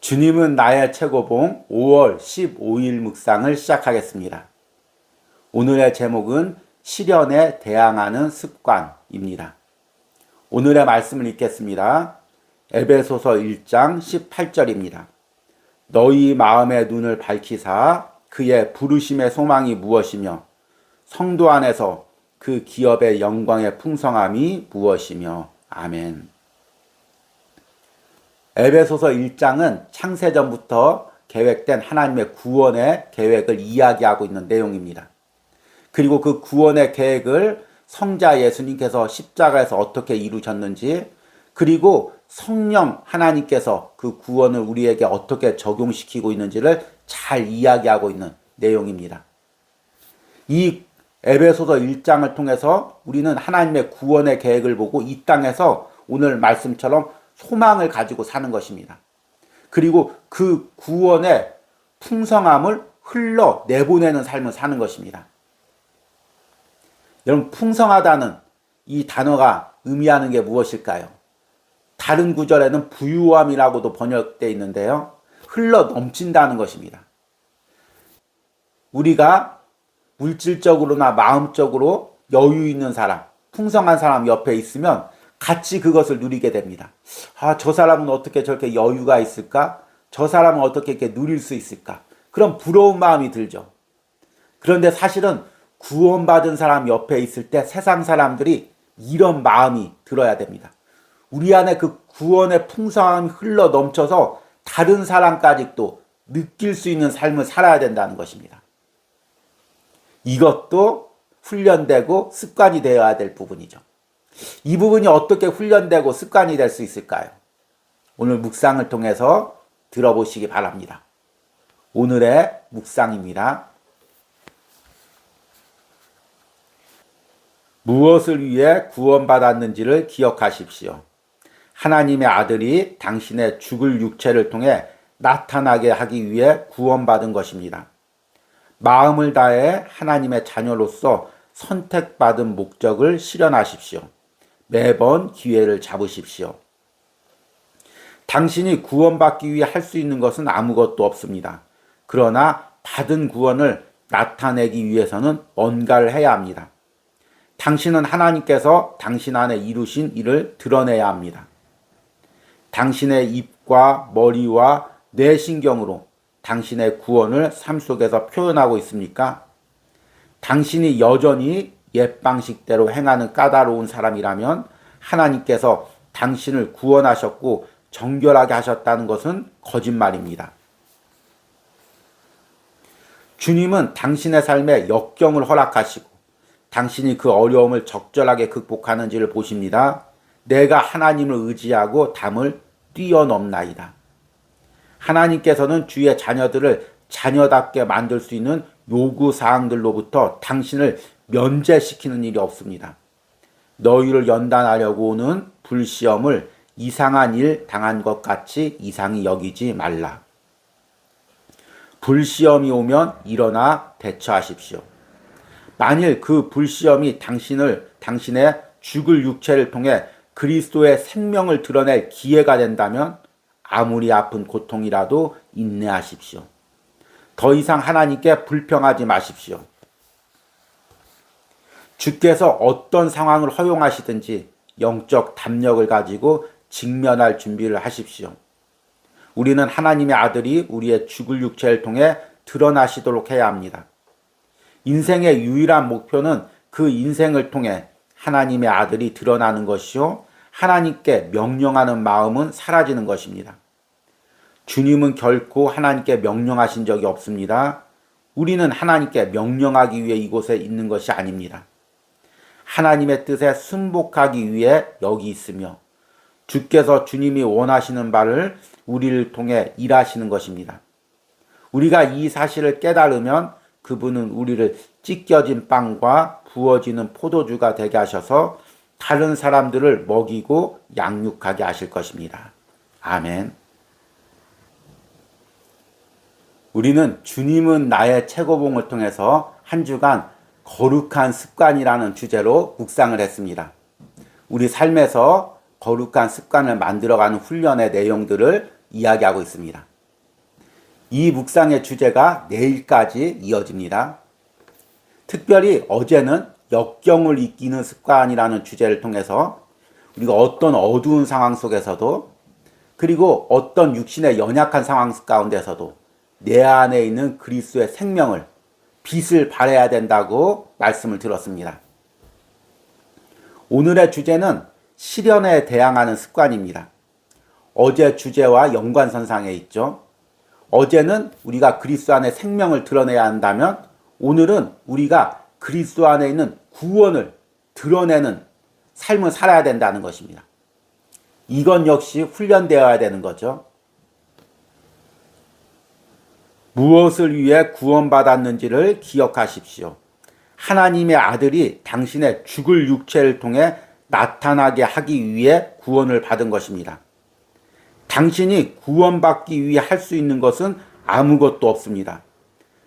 주님은 나의 최고봉 5월 15일 묵상을 시작하겠습니다. 오늘의 제목은 시련에 대항하는 습관입니다. 오늘의 말씀을 읽겠습니다. 에베소서 1장 18절입니다. 너희 마음의 눈을 밝히사 그의 부르심의 소망이 무엇이며 성도 안에서 그 기업의 영광의 풍성함이 무엇이며. 아멘. 에베소서 1장은 창세전부터 계획된 하나님의 구원의 계획을 이야기하고 있는 내용입니다. 그리고 그 구원의 계획을 성자 예수님께서 십자가에서 어떻게 이루셨는지, 그리고 성령 하나님께서 그 구원을 우리에게 어떻게 적용시키고 있는지를 잘 이야기하고 있는 내용입니다. 이 에베소서 1장을 통해서 우리는 하나님의 구원의 계획을 보고 이 땅에서 오늘 말씀처럼 소망을 가지고 사는 것입니다. 그리고 그 구원의 풍성함을 흘러 내보내는 삶을 사는 것입니다. 여러분, 풍성하다는 이 단어가 의미하는 게 무엇일까요? 다른 구절에는 부유함이라고도 번역되어 있는데요. 흘러 넘친다는 것입니다. 우리가 물질적으로나 마음적으로 여유 있는 사람, 풍성한 사람 옆에 있으면 같이 그것을 누리게 됩니다. 저 사람은 어떻게 저렇게 여유가 있을까? 저 사람은 어떻게 이렇게 누릴 수 있을까? 그런 부러운 마음이 들죠. 그런데 사실은 구원받은 사람 옆에 있을 때 세상 사람들이 이런 마음이 들어야 됩니다. 우리 안에 그 구원의 풍성함이 흘러 넘쳐서 다른 사람까지도 느낄 수 있는 삶을 살아야 된다는 것입니다. 이것도 훈련되고 습관이 되어야 될 부분이죠. 이 부분이 어떻게 훈련되고 습관이 될 수 있을까요? 오늘 묵상을 통해서 들어보시기 바랍니다. 오늘의 묵상입니다. 무엇을 위해 구원받았는지를 기억하십시오. 하나님의 아들이 당신의 죽을 육체를 통해 나타나게 하기 위해 구원받은 것입니다. 마음을 다해 하나님의 자녀로서 선택받은 목적을 실현하십시오. 매번 기회를 잡으십시오. 당신이 구원받기 위해 할 수 있는 것은 아무것도 없습니다. 그러나 받은 구원을 나타내기 위해서는 뭔가를 해야 합니다. 당신은 하나님께서 당신 안에 이루신 일을 드러내야 합니다. 당신의 입과 머리와 뇌신경으로 당신의 구원을 삶 속에서 표현하고 있습니까? 당신이 여전히 옛 방식대로 행하는 까다로운 사람이라면 하나님께서 당신을 구원하셨고 정결하게 하셨다는 것은 거짓말입니다. 주님은 당신의 삶에 역경을 허락하시고 당신이 그 어려움을 적절하게 극복하는지를 보십니다. 내가 하나님을 의지하고 담을 뛰어넘나이다. 하나님께서는 주의 자녀들을 자녀답게 만들 수 있는 요구사항들로부터 당신을 면제시키는 일이 없습니다. 너희를 연단하려고 오는 불시험을 이상한 일 당한 것 같이 이상히 여기지 말라. 불시험이 오면 일어나 대처하십시오. 만일 그 불시험이 당신의 죽을 육체를 통해 그리스도의 생명을 드러낼 기회가 된다면 아무리 아픈 고통이라도 인내하십시오. 더 이상 하나님께 불평하지 마십시오. 주께서 어떤 상황을 허용하시든지 영적 담력을 가지고 직면할 준비를 하십시오. 우리는 하나님의 아들이 우리의 죽을 육체를 통해 드러나시도록 해야 합니다. 인생의 유일한 목표는 그 인생을 통해 하나님의 아들이 드러나는 것이요, 하나님께 명령하는 마음은 사라지는 것입니다. 주님은 결코 하나님께 명령하신 적이 없습니다. 우리는 하나님께 명령하기 위해 이곳에 있는 것이 아닙니다. 하나님의 뜻에 순복하기 위해 여기 있으며 주께서 주님이 원하시는 바를 우리를 통해 일하시는 것입니다. 우리가 이 사실을 깨달으면 그분은 우리를 찢겨진 빵과 부어지는 포도주가 되게 하셔서 다른 사람들을 먹이고 양육하게 하실 것입니다. 아멘. 우리는 주님은 나의 최고봉을 통해서 한 주간 거룩한 습관이라는 주제로 묵상을 했습니다. 우리 삶에서 거룩한 습관을 만들어가는 훈련의 내용들을 이야기하고 있습니다. 이 묵상의 주제가 내일까지 이어집니다. 특별히 어제는 역경을 이기는 습관이라는 주제를 통해서 우리가 어떤 어두운 상황 속에서도 그리고 어떤 육신의 연약한 상황 가운데서도 내 안에 있는 그리스도의 생명을 빛을 발해야 된다고 말씀을 들었습니다. 오늘의 주제는 시련에 대항하는 습관입니다. 어제 주제와 연관선상에 있죠. 어제는 우리가 그리스도 안에 생명을 드러내야 한다면 오늘은 우리가 그리스도 안에 있는 구원을 드러내는 삶을 살아야 된다는 것입니다. 이건 역시 훈련되어야 되는 거죠. 무엇을 위해 구원받았는지를 기억하십시오. 하나님의 아들이 당신의 죽을 육체를 통해 나타나게 하기 위해 구원을 받은 것입니다. 당신이 구원받기 위해 할 수 있는 것은 아무것도 없습니다.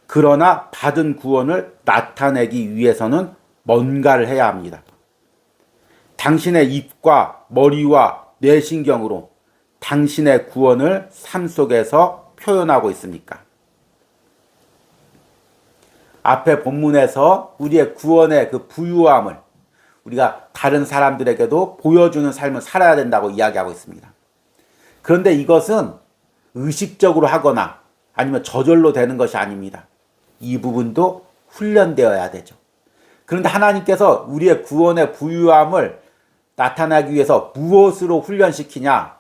그러나 받은 구원을 나타내기 위해서는 뭔가를 해야 합니다. 당신의 입과 머리와 뇌신경으로 당신의 구원을 삶 속에서 표현하고 있습니까? 앞에 본문에서 우리의 구원의 그 부유함을 우리가 다른 사람들에게도 보여주는 삶을 살아야 된다고 이야기하고 있습니다. 그런데 이것은 의식적으로 하거나 아니면 저절로 되는 것이 아닙니다. 이 부분도 훈련되어야 되죠. 그런데 하나님께서 우리의 구원의 부유함을 나타나기 위해서 무엇으로 훈련시키냐?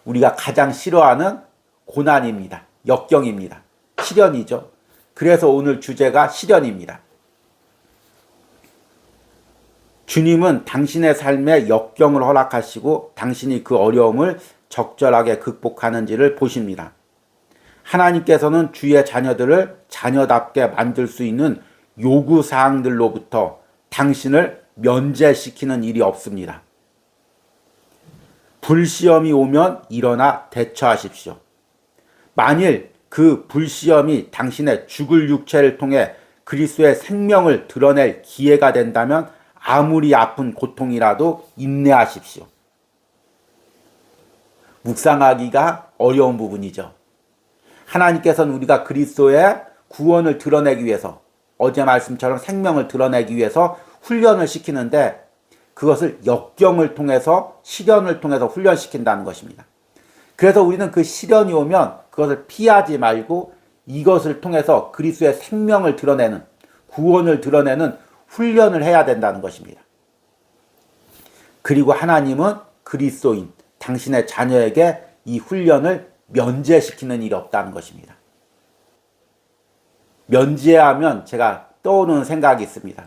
우리가 가장 싫어하는 고난입니다. 역경입니다. 시련이죠. 그래서 오늘 주제가 시련입니다. 주님은 당신의 삶에 역경을 허락하시고 당신이 그 어려움을 적절하게 극복하는지를 보십니다. 하나님께서는 주의 자녀들을 자녀답게 만들 수 있는 요구사항들로부터 당신을 면제시키는 일이 없습니다. 불시험이 오면 일어나 대처하십시오. 만일 그 불시험이 당신의 죽을 육체를 통해 그리스도의 생명을 드러낼 기회가 된다면 아무리 아픈 고통이라도 인내하십시오. 묵상하기가 어려운 부분이죠. 하나님께서는 우리가 그리스도의 구원을 드러내기 위해서 어제 말씀처럼 생명을 드러내기 위해서 훈련을 시키는데 그것을 역경을 통해서 시련을 통해서 훈련시킨다는 것입니다. 그래서 우리는 그 시련이 오면 그것을 피하지 말고 이것을 통해서 그리스도의 생명을 드러내는 구원을 드러내는 훈련을 해야 된다는 것입니다. 그리고 하나님은 그리스도인 당신의 자녀에게 이 훈련을 면제시키는 일이 없다는 것입니다. 면제하면 제가 떠오르는 생각이 있습니다.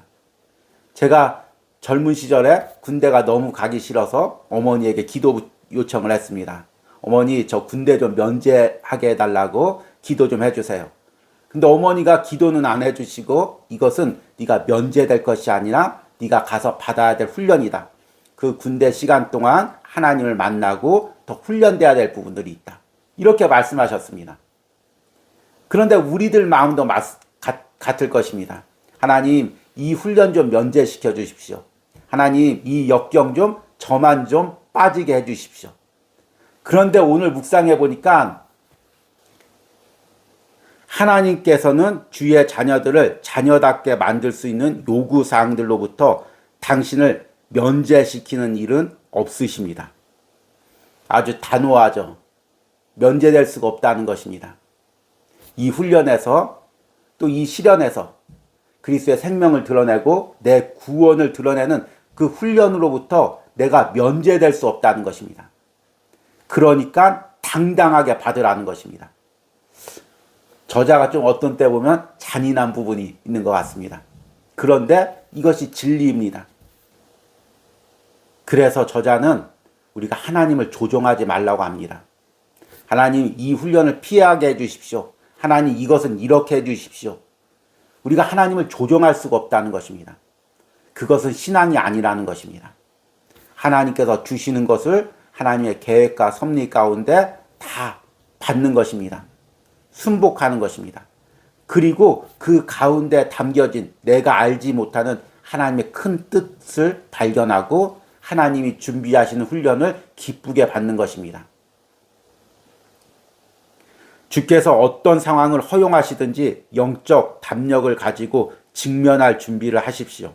제가 젊은 시절에 군대가 너무 가기 싫어서 어머니에게 기도 요청을 했습니다. 어머니, 저 군대 좀 면제하게 해달라고 기도 좀 해주세요. 근데 어머니가 기도는 안 해주시고 이것은 네가 면제될 것이 아니라 네가 가서 받아야 될 훈련이다. 그 군대 시간 동안 하나님을 만나고 더 훈련돼야 될 부분들이 있다. 이렇게 말씀하셨습니다. 그런데 우리들 마음도 같을 것입니다. 하나님, 이 훈련 좀 면제시켜 주십시오. 하나님, 이 역경 좀 저만 좀 빠지게 해 주십시오. 그런데 오늘 묵상해 보니까 하나님께서는 주의 자녀들을 자녀답게 만들 수 있는 요구사항들로부터 당신을 면제시키는 일은 없으십니다. 아주 단호하죠. 면제될 수가 없다는 것입니다. 이 훈련에서 또 이 시련에서 그리스도의 생명을 드러내고 내 구원을 드러내는 그 훈련으로부터 내가 면제될 수 없다는 것입니다. 그러니까 당당하게 받으라는 것입니다. 저자가 좀 어떤 때 보면 잔인한 부분이 있는 것 같습니다. 그런데 이것이 진리입니다. 그래서 저자는 우리가 하나님을 조종하지 말라고 합니다. 하나님, 이 훈련을 피하게 해주십시오. 하나님, 이것은 이렇게 해주십시오. 우리가 하나님을 조종할 수가 없다는 것입니다. 그것은 신앙이 아니라는 것입니다. 하나님께서 주시는 것을 하나님의 계획과 섭리 가운데 다 받는 것입니다. 순복하는 것입니다. 그리고 그 가운데 담겨진 내가 알지 못하는 하나님의 큰 뜻을 발견하고 하나님이 준비하시는 훈련을 기쁘게 받는 것입니다. 주께서 어떤 상황을 허용하시든지 영적 담력을 가지고 직면할 준비를 하십시오.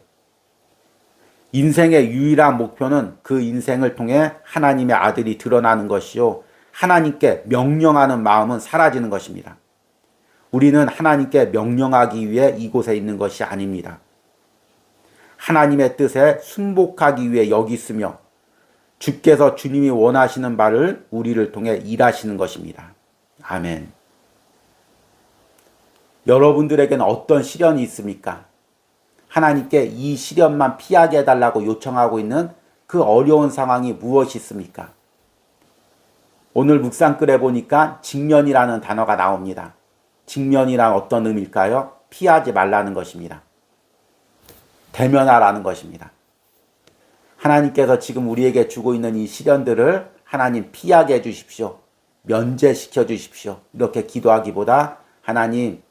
인생의 유일한 목표는 그 인생을 통해 하나님의 아들이 드러나는 것이요, 하나님께 명령하는 마음은 사라지는 것입니다. 우리는 하나님께 명령하기 위해 이곳에 있는 것이 아닙니다. 하나님의 뜻에 순복하기 위해 여기 있으며 주께서 주님이 원하시는 바를 우리를 통해 일하시는 것입니다. 아멘. 여러분들에게는 어떤 시련이 있습니까? 하나님께 이 시련만 피하게 해달라고 요청하고 있는 그 어려운 상황이 무엇이 있습니까? 오늘 묵상글에 보니까 직면이라는 단어가 나옵니다. 직면이란 어떤 의미일까요? 피하지 말라는 것입니다. 대면하라는 것입니다. 하나님께서 지금 우리에게 주고 있는 이 시련들을 하나님 피하게 해주십시오. 면제시켜 주십시오. 이렇게 기도하기보다 하나님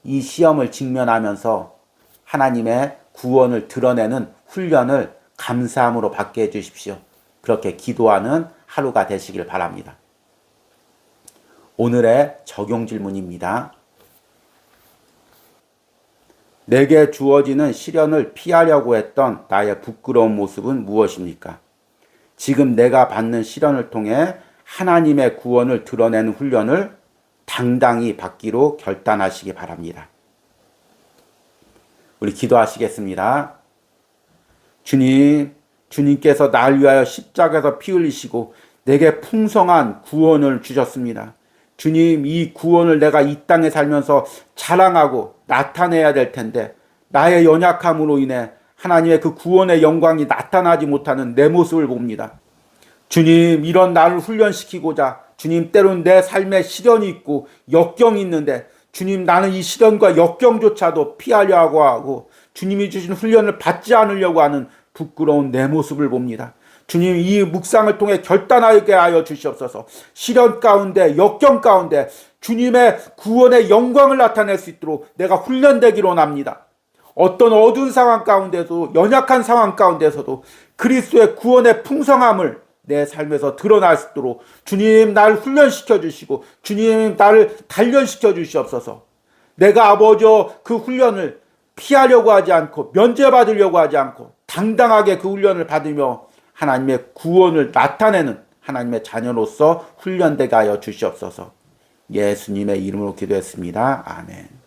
이 시험을 직면하면서 하나님의 구원을 드러내는 훈련을 감사함으로 받게 해주십시오. 그렇게 기도하는 하루가 되시길 바랍니다. 오늘의 적용 질문입니다. 내게 주어지는 시련을 피하려고 했던 나의 부끄러운 모습은 무엇입니까? 지금 내가 받는 시련을 통해 하나님의 구원을 드러내는 훈련을 당당히 받기로 결단하시기 바랍니다. 우리 기도하시겠습니다. 주님, 주님께서 날 위하여 십자가에서 피 흘리시고 내게 풍성한 구원을 주셨습니다. 주님, 이 구원을 내가 이 땅에 살면서 자랑하고 나타내야 될 텐데 나의 연약함으로 인해 하나님의 그 구원의 영광이 나타나지 못하는 내 모습을 봅니다. 주님, 이런 나를 훈련시키고자 주님, 때로는 내 삶에 시련이 있고 역경이 있는데 주님, 나는 이 시련과 역경조차도 피하려고 하고 주님이 주신 훈련을 받지 않으려고 하는 부끄러운 내 모습을 봅니다. 주님, 이 묵상을 통해 결단하게 하여 주시옵소서. 시련 가운데, 역경 가운데 주님의 구원의 영광을 나타낼 수 있도록 내가 훈련되기로 합니다. 어떤 어두운 상황 가운데도, 연약한 상황 가운데서도 그리스도의 구원의 풍성함을 내 삶에서 드러날 수 있도록 주님, 나를 훈련시켜 주시고 주님, 나를 단련시켜 주시옵소서. 내가 아버지여 그 훈련을 피하려고 하지 않고 면제받으려고 하지 않고 당당하게 그 훈련을 받으며 하나님의 구원을 나타내는 하나님의 자녀로서 훈련되게 하여 주시옵소서. 예수님의 이름으로 기도했습니다. 아멘.